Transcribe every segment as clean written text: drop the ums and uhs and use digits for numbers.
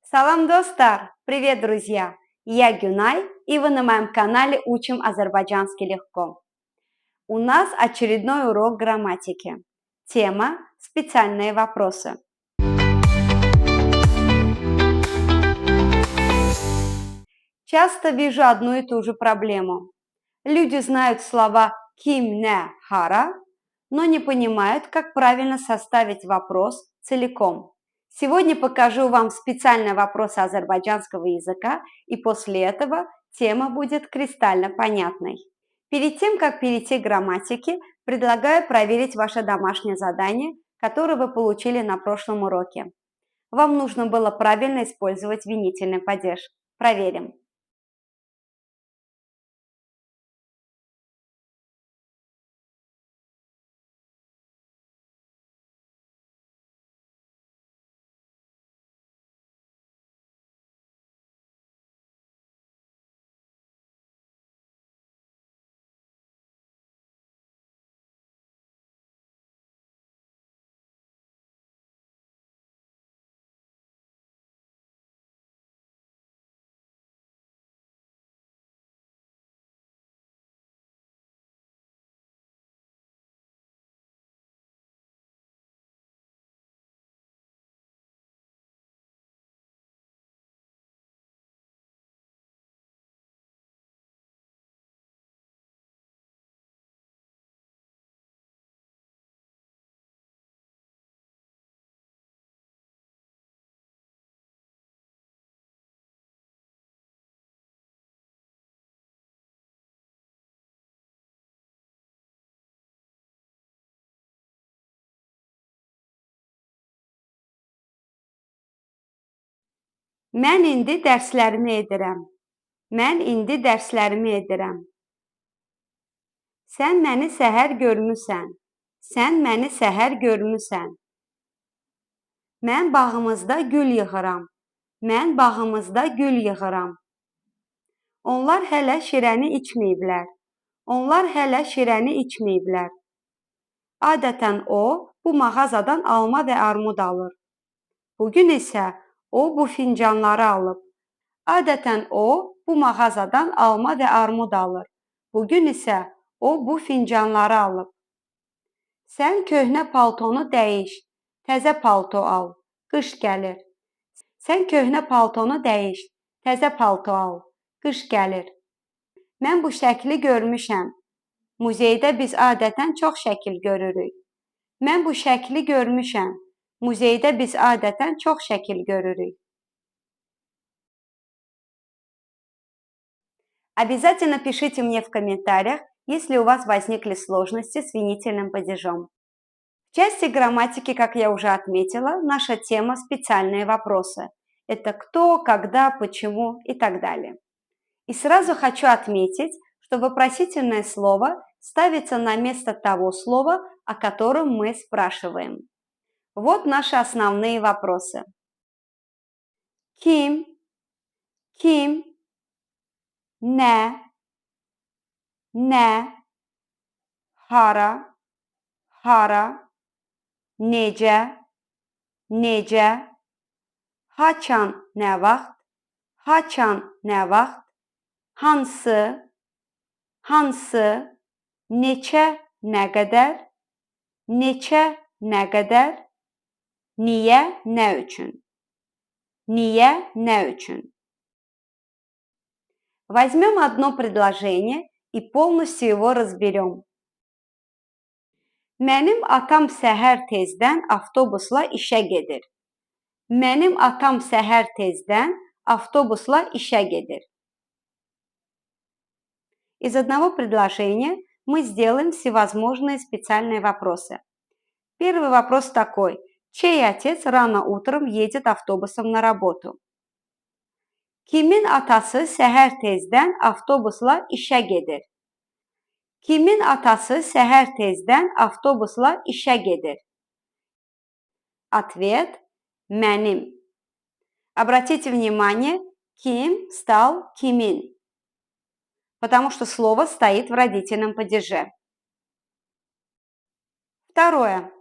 Салам, достар! Привет, друзья! Я Гюнай, и вы на моем канале «Учим азербайджанский легко». У нас очередной урок грамматики. Тема «Специальные вопросы». Часто вижу одну и ту же проблему. Люди знают слова «ким», «не», «хара», но не понимают, как правильно составить вопрос целиком. Сегодня покажу вам специальные вопросы азербайджанского языка, и после этого тема будет кристально понятной. Перед тем, как перейти к грамматике, предлагаю проверить ваше домашнее задание, которое вы получили на прошлом уроке. Вам нужно было правильно использовать винительный падеж. Проверим. Mən indi dərslərimi edirəm. Mən indi dərslərimi edirəm. Sən məni səhər görmüsən. Sən məni səhər görmüsən. Mən bağımızda gül yığıram. Mən bağımızda gül yığıram. Onlar hələ şirəni içməyiblər. Onlar hələ şirəni içməyiblər. Adətən o, bu mağazadan alma və armud alır. Bugün isə o, bu fincanları alıb. Adətən o, bu mağazadan alma və armud alır. Bugün isə o, bu fincanları alıb. Sən köhnə paltonu dəyiş, təzə palto al, qış gəlir. Sən köhnə paltonu dəyiş, təzə palto al, qış gəlir. Mən bu şəkli görmüşəm. Muzeydə biz adətən çox şəkil görürük. Mən bu şəkli görmüşəm. Muzeydə biz adətən çox şəkil görürük. Обязательно пишите мне в комментариях, если у вас возникли сложности с винительным падежом. В части грамматики, как я уже отметила, наша тема «Специальные вопросы». Это кто, когда, почему и так далее. И сразу хочу отметить, что вопросительное слово ставится на место того слова, о котором мы спрашиваем. Вот наши основные вопросы. Kim, kim, ne, hara, necə, haçan, nə vaxt, hansı, neçə, nə qədər, niyə, nə üçün. Возьмем одно предложение и полностью его разберем. Mənim atam səhər tezdən avtobusla işə gedir. Mənim atam səhər tezdən avtobusla işə gedir. Из одного предложения мы сделаем всевозможные специальные вопросы. Первый вопрос такой. Чей отец рано утром едет автобусом на работу? Kimin atası səhər tezdən avtobusla işə gedir? Kimin atası səhər tezdən avtobusla işə gedir? Ответ – mənim. Обратите внимание, ким стал кимин, потому что слово стоит в родительном падеже. Второе.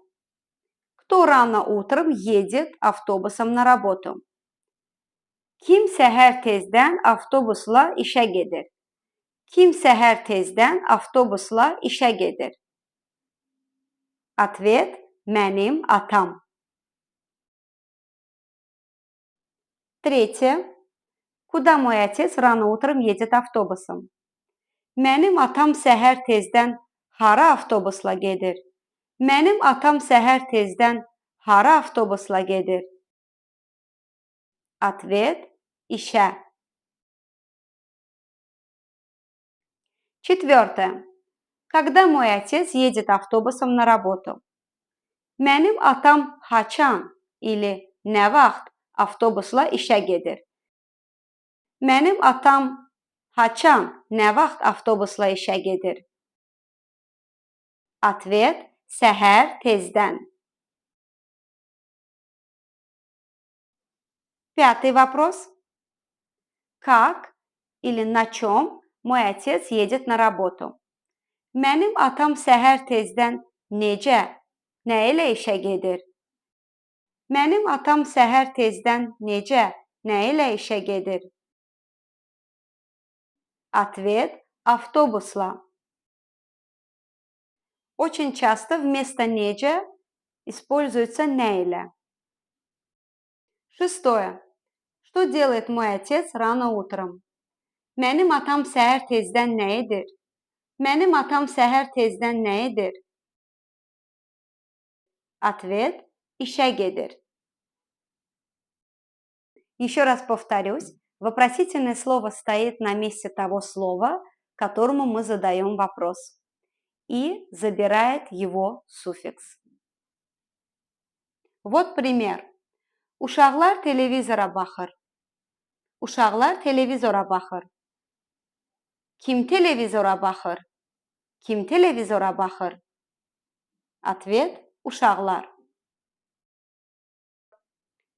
Кто рано утром едет автобусом на работу? Kim səhər tezdən avtobusla işə gedir? Kim səhər tezdən avtobusla işə gedir? Ответ – mənim atam. Третье. Куда мой отец рано утром едет автобусом? Mənim atam səhər tezdən hara avtobusla gedir? Mənim atam səhər tezdən hara avtobusla gedir? Ответ – işə. Четвертое. Когда мой отец едет автобусом на работу? Mənim atam haçan или nə vaxt avtobusla işə gedir? Mənim atam haçan, nə vaxt avtobusla işə gedir? Ответ – səhər tezdən. Пятый вопрос. Как или на чем mой отец едет на работу? Mənim atam səhər tezdən necə, nə ilə işə gedir? Mənim atam səhər tezdən necə, nə ilə işə gedir? Ответ – автобусла. Очень часто вместо necə используется nə ilə. Шестое. Что делает мой отец рано утром? Mənim atam səhər tezdən nə edir? Mənim atam səhər tezdən nə edir? Ответ – işə gedir. Еще раз повторюсь, вопросительное слово стоит на месте того слова, которому мы задаем вопрос, и забирает его суффикс. Вот пример. Uşaqlar televizora baxır. Uşaqlar televizora baxır. Kim televizora baxır? Kim televizora baxır? Ответ – uşaqlar.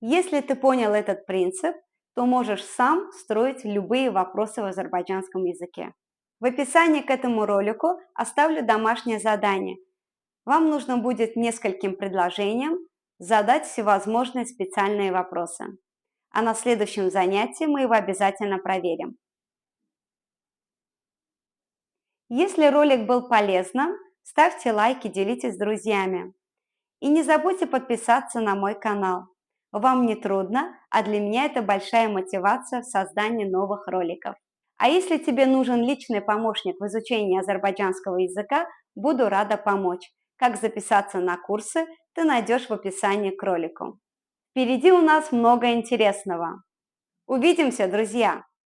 Если ты понял этот принцип, то можешь сам строить любые вопросы в азербайджанском языке. В описании к этому ролику оставлю домашнее задание. Вам нужно будет нескольким предложениям задать всевозможные специальные вопросы. А на следующем занятии мы его обязательно проверим. Если ролик был полезным, ставьте лайки, делитесь с друзьями. И не забудьте подписаться на мой канал. Вам не трудно, а для меня это большая мотивация в создании новых роликов. А если тебе нужен личный помощник в изучении азербайджанского языка, буду рада помочь. Как записаться на курсы, ты найдешь в описании к ролику. Впереди у нас много интересного. Увидимся, друзья!